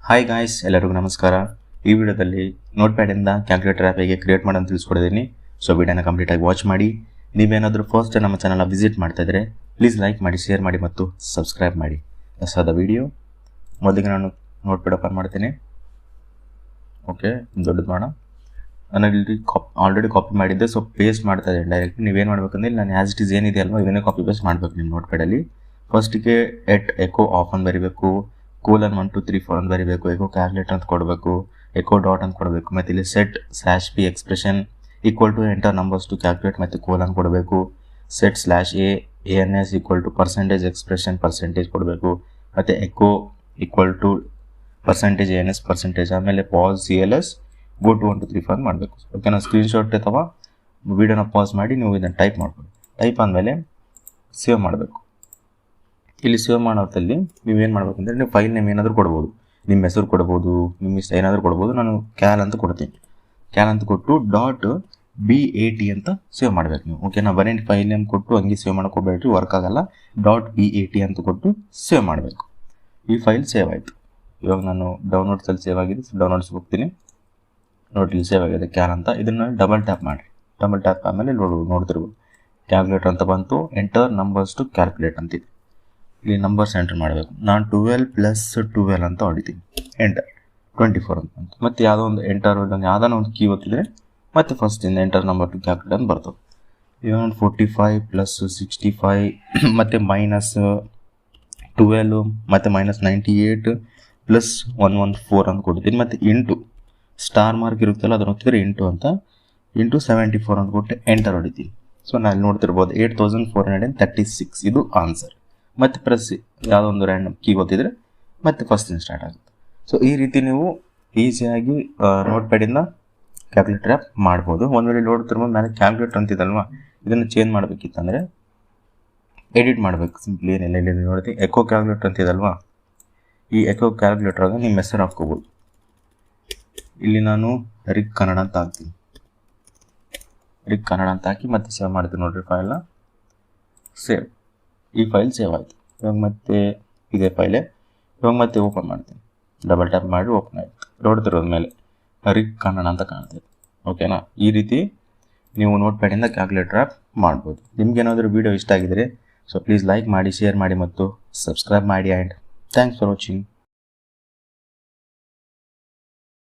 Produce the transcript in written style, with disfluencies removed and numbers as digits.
Hi guys, ಎಲ್ಲರಿಗೂ ನಮಸ್ಕಾರ. ಈ ವಿಡಿಯೋದಲ್ಲಿ ನೋಟ್ಪ್ಯಾಡಿಂದ ಕ್ಯಾಲ್ಕುಲೇಟರ್ ಆ್ಯಪ್ ಹೇಗೆ ಕ್ರಿಯೇಟ್ ಮಾಡೋದು ತಿಳಿಸ್ಕೊಡಿದ್ದೀನಿ. ಸೊ ವಿಡಿಯೋನ ಕಂಪ್ಲೀಟಾಗಿ ವಾಚ್ ಮಾಡಿ. ನೀವೇನಾದರೂ ಫಸ್ಟ್ ನಮ್ಮ ಚಾನಲ್ನ ವಿಸಿಟ್ ಮಾಡ್ತಾ ಇದ್ದರೆ ಪ್ಲೀಸ್ ಲೈಕ್ ಮಾಡಿ, ಶೇರ್ ಮಾಡಿ ಮತ್ತು ಸಬ್ಸ್ಕ್ರೈಬ್ ಮಾಡಿ. ಹೊಸದ ವಿಡಿಯೋ ಮೊದಲಿಗೆ ನಾನು ನೋಟ್ಪ್ಯಾಡ್ ಓಪನ್ ಮಾಡ್ತೀನಿ. ಓಕೆ, ದೊಡ್ಡದು ಮಾಡೋಣ. ನಾನು ಇಲ್ಲಿ ಆಲ್ರೆಡಿ ಕಾಪಿ ಮಾಡಿದ್ದೆ, ಸೊ ಪೇಸ್ಟ್ ಮಾಡ್ತಾ ಇದ್ದೀನಿ ಡೈರೆಕ್ಟ್. ನೀವೇನು ಮಾಡಬೇಕಂದ್ರೆ ನಾನು ಆ್ಯಸ್ ಇಟ್ ಈಸ್ ಏನಿದೆ ಅಲ್ವಾ ಇದನ್ನೇ ಕಾಪಿ ಪೇಸ್ಟ್ ಮಾಡಬೇಕು ನಿಮ್ಮ ನೋಟ್ಪ್ಯಾಡಲ್ಲಿ. ಫಸ್ಟಿಗೆ ಎಕೋ ಆಫ್ ಅಂತ ಬರೀಬೇಕು, ಕೋಲನ್ 1 2 3 4 ಅಂತ ಬರೀಬೇಕು, ಎಕೋ ಕ್ಯಾಲ್ಕುಲೇಟರ್ ಅಂತ ಕೊಡಬೇಕು, ಎಕೋ ಡಾಟ್ ಅಂತ ಕೊಡಬೇಕು, ಮತ್ತು ಇಲ್ಲಿ ಸೆಟ್/p expression equal to enter numbers to calculate ಮತ್ತು ಕೋಲನ್ ಕೊಡಬೇಕು, set/ans equal to percentage expression percentage ಕೊಡಬೇಕು, ಮತ್ತು echo equal to %ans percentage, ಆಮೇಲೆ ಪಾಸ್ cls ಗೋ ಟು 1 2 3 4 ಮಾಡಬೇಕು. ಓಕೆ, ನಾನು ಸ್ಕ್ರೀನ್ಶಾಟ್ ಅಥವಾ ವಿಡಿಯೋನ ಪಾಸ್ ಮಾಡಿ ನೀವು ಇದನ್ನು ಟೈಪ್ ಮಾಡ್ಬೋದು. ಟೈಪ್ ಆದಮೇಲೆ ಸೇವ್ ಮಾಡಬೇಕು. ಇಲ್ಲಿ ಸೇವ್ ಮಾಡೋದಲ್ಲಿ ನೀವೇನು ಮಾಡಬೇಕಂದ್ರೆ ನೀವು ಫೈಲ್ ನೇಮ್ ಏನಾದರೂ ಕೊಡ್ಬೋದು, ನಿಮ್ಮ ಹೆಸರು ಕೊಡ್ಬೋದು, ನಿಮ್ಮ ಇಷ್ಟ ಏನಾದರೂ ಕೊಡ್ಬೋದು. ನಾನು ಕ್ಯಾಲ್ ಅಂತ ಕೊಡ್ತೀನಿ. ಕ್ಯಾಲ್ ಅಂತ ಕೊಟ್ಟು .bat ಅಂತ ಸೇವ್ ಮಾಡಬೇಕು ನೀವು. ಓಕೆ, ನಾನು ಬರೀ ಫೈಲ್ ನೇಮ್ ಕೊಟ್ಟು ಹಂಗೆ ಸೇವ್ ಮಾಡ್ಕೋಬೇಡ್ರಿ, ವರ್ಕ್ ಆಗಲ್ಲ. .bat ಅಂತ ಕೊಟ್ಟು ಸೇವ್ ಮಾಡಬೇಕು. ಈ ಫೈಲ್ ಸೇವ್ ಆಯಿತು. ಇವಾಗ ನಾನು ಡೌನ್ಲೋಡ್ಸಲ್ಲಿ ಸೇವ್ ಆಗಿದೆ, ಡೌನ್ಲೋಡ್ಸ್ಗೆ ಹೋಗ್ತೀನಿ. ನೋಡಿ, ಇಲ್ಲಿ ಸೇವ್ ಆಗಿದೆ ಕ್ಯಾಲ್ ಅಂತ. ಇದನ್ನು ಡಬಲ್ ಟ್ಯಾಪ್ ಮಾಡಿ. ಡಬಲ್ ಟ್ಯಾಪ್ ಆದಮೇಲೆ ನೋಡ್ತಿರ್ಬೋದು ಕ್ಯಾಲ್ಕುಲೇಟರ್ ಅಂತ ಬಂತು. ಎಂಟರ್ ನಂಬರ್ಸ್ ಟು ಕ್ಯಾಲ್ಕುಲೇಟ್ ಅಂತಿದೆ. ಇಲ್ಲಿ ನಂಬರ್ಸ್ ಎಂಟರ್ ಮಾಡಬೇಕು. ನಾನು 12 + 12 ಅಂತ ಹೊಡಿತೀನಿ. ಎಂಟರ್ 24 ಅಂತ. ಮತ್ತು ಯಾವುದೋ ಒಂದು ಎಂಟರ್ ಯಾವುದಾನ ಒಂದು ಕೀ ಒತ್ತಿದ್ರೆ ಮತ್ತೆ ಫಸ್ಟಿಂದ ಎಂಟರ್ ನಂಬರ್ ಟು ಕ್ಯಾಲ್ಕುಲೇಟ್ ಅಂತ ಬರ್ತದೆ. ಇವಾಗ 45 + 65 ಮತ್ತು -12 ಮತ್ತು -98 + 114 ಅಂತ ಕೊಡ್ತೀನಿ. ಮತ್ತು ಇಂಟು ಸ್ಟಾರ್ ಮಾರ್ಕ್ ಇರುತ್ತಲ್ಲ ಅದನ್ನು ಒತ್ತಿದ್ರೆ ಇಂಟು ಅಂತ, ಇಂಟು 74 ಅಂತ ಕೊಟ್ಟು ಎಂಟರ್ ಹೊಡಿತೀನಿ. ಸೊ ನಾನು ಇಲ್ಲಿ ನೋಡ್ತಿರ್ಬೋದು 8436 ಇದು ಆನ್ಸರ್. ಮತ್ತು ಪ್ರೆಸ್ ಯಾವುದೋ ಒಂದು ರ್ಯಾಂಡಮ್ ಕೀ ಗೊತ್ತಿದ್ರೆ ಮತ್ತೆ ಫಸ್ಟಿಂದ ಸ್ಟಾರ್ಟ್ ಆಗುತ್ತೆ. ಸೊ ಈ ರೀತಿ ನೀವು ಈಸಿಯಾಗಿ ನೋಟ್ಪ್ಯಾಡಿಂದ ಕ್ಯಾಲ್ಕುಲೇಟರ್ ಆ್ಯಪ್ ಮಾಡ್ಬೋದು. ಒಂದು ವೇಳೆ ನೋಡ್ತಿರ್ಬೋದು ಮೇಲೆ ಕ್ಯಾಲ್ಕುಲೇಟರ್ ಅಂತಿದಲ್ವಾ, ಇದನ್ನು ಚೇಂಜ್ ಮಾಡಬೇಕಿತ್ತಂದರೆ ಎಡಿಟ್ ಮಾಡಬೇಕು. ಸಿಂಪ್ಲಿ ಏನಿಲ್ಲ, ಇಲ್ಲಿ ನೋಡ್ತೀವಿ ಎಕೋ ಕ್ಯಾಲ್ಕುಲೇಟರ್ ಅಂತಿದಲ್ವಾ, ಈ ಎಕೋ ಕ್ಯಾಲ್ಕುಲೇಟರಾಗ ನಿಮ್ಮ ಹೆಸರು ಹಾಕ್ಕೋಬೋದು. ಇಲ್ಲಿ ನಾನು ರಿಕ್ ಕನ್ನಡ ಅಂತ ಹಾಕ್ತೀನಿ. ರಿಕ್ ಕನ್ನಡ ಅಂತ ಹಾಕಿ ಮತ್ತೆ ಸೇವ್ ಮಾಡ್ತೀನಿ. ನೋಡಿರಿ ಫೈಲ್ನ ಸೇವ್. ಈ ಫೈಲ್ ಸೇವ್ ಆಯಿತು. ಇವಾಗ ಮತ್ತೆ ಇದೇ ಫೈಲೇ. ಇವಾಗ ಮತ್ತೆ ಓಪನ್ ಮಾಡ್ತೀನಿ. ಡಬಲ್ ಟ್ಯಾಪ್ ಮಾಡಿ ಓಪನ್ ಆಯಿತು. ನೋಡ್ತಿರೋದ ಮೇಲೆ ರಿಕ್ ಕನ್ನಡ ಅಂತ ಕಾಣ್ತದೆ. ಓಕೆನಾ? ಈ ರೀತಿ ನೀವು ನೋಟ್ಪ್ಯಾಡಿಂದ ಕ್ಯಾಲ್ಕುಲೇಟರ್ ಆ್ಯಪ್ ಮಾಡ್ಬೋದು. ನಿಮ್ಗೇನಾದರೂ ವೀಡಿಯೋ ಇಷ್ಟ ಆಗಿದರೆ ಸೊ ಪ್ಲೀಸ್ ಲೈಕ್ ಮಾಡಿ, ಶೇರ್ ಮಾಡಿ ಮತ್ತು ಸಬ್ಸ್ಕ್ರೈಬ್ ಮಾಡಿ. And thanks for watching.